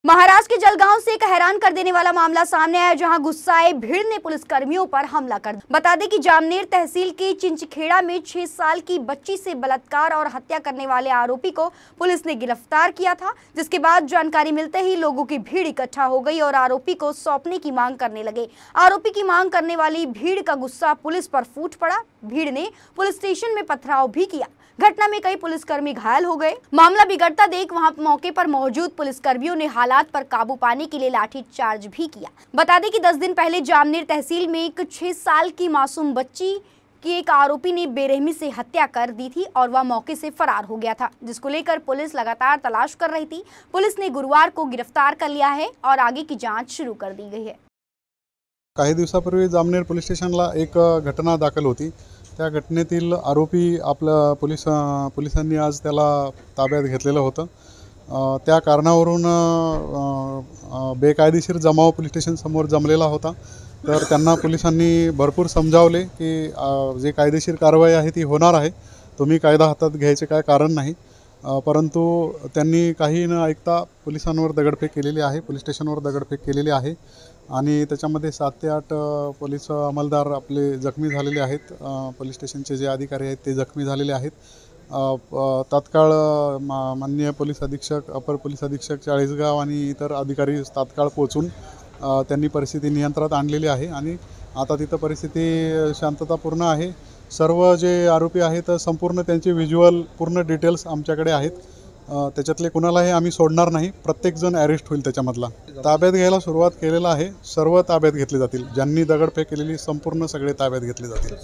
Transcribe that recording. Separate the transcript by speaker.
Speaker 1: महाराष्ट्र के जलगांव से एक हैरान कर देने वाला मामला सामने आया, जहां गुस्साए भीड़ ने पुलिसकर्मियों पर हमला कर दिया। बता दें कि जामनेर तहसील के चिंचखेड़ा में 6 साल की बच्ची से बलात्कार और हत्या करने वाले आरोपी को पुलिस ने गिरफ्तार किया था, जिसके बाद जानकारी मिलते ही लोगों की भीड़ इकट्ठा हो गई और आरोपी को सौंपने की मांग करने लगे। आरोपी की मांग करने वाली भीड़ का गुस्सा पुलिस पर फूट पड़ा। भीड़ ने पुलिस स्टेशन में पथराव भी किया। घटना में कई पुलिसकर्मी घायल हो गए। मामला बिगड़ता देख वहां मौके पर मौजूद पुलिसकर्मियों ने हालात पर काबू पाने के लिए लाठीचार्ज भी किया। बता दें कि 10 दिन पहले जामनेर तहसील में एक 6 साल की मासूम बच्ची की एक आरोपी ने बेरहमी से हत्या कर दी थी और वह मौके से फरार हो गया था, जिसको लेकर पुलिस लगातार तलाश कर रही थी। पुलिस ने गुरुवार को गिरफ्तार कर लिया है और आगे की जांच शुरू कर दी गई है।
Speaker 2: काही दिवसापूर्वी जामनेर पोलीस स्टेशनला एक घटना दाखल होती। त्या घटनेतील आरोपी आपला पोलिसांनी आज त्याला ताब्यात घेतलेलं होतं। त्या कारणावरून बेकायदेशीर जमाव पोलीस स्टेशन समोर जमलेला होता। तर त्यांना पोलिसांनी भरपूर समजावले की जे कायदेशीर कारवाई आहे ती होणार आहे, तुम्ही कायदा हातात घ्यायचे काय कारण नाही। परंतु त्यांनी काही न ऐकता पोलिसांवर दगडफेक केलेली आहे, पोलीस स्टेशनवर दगडफेक केलेली आहे आणि त्याच्यामध्ये 7 ते 8 पोलीस अंमलदार आपले जखमी झालेले आहेत। पोलीस स्टेशनचे जे अधिकारी आहेत ते जखमी झालेले आहेत। तात्काळ माननीय पोलीस अधीक्षक, अपर पोलीस अधीक्षक चाळीसगाव आणि इतर अधिकारी तात्काळ पोहोचून त्यांनी परिस्थिती नियंत्रणात आणलेली आहे आणि आता तिथं परिस्थिती शांततापूर्ण आहे। सर्व जे आरोपी आहेत संपूर्ण त्यांचे व्हिज्युअल पूर्ण डिटेल्स आमच्याकडे आहेत। त्याच्यातले कुणालाही आम्ही सोडणार नाही, प्रत्येकजण अरेस्ट होईल त्याच्यामधला। ताब्यात घ्यायला सुरुवात केलेला आहे, सर्व ताब्यात घेतले जातील। ज्यांनी दगडफेक केलेली संपूर्ण सगळे ताब्यात घेतले जातील।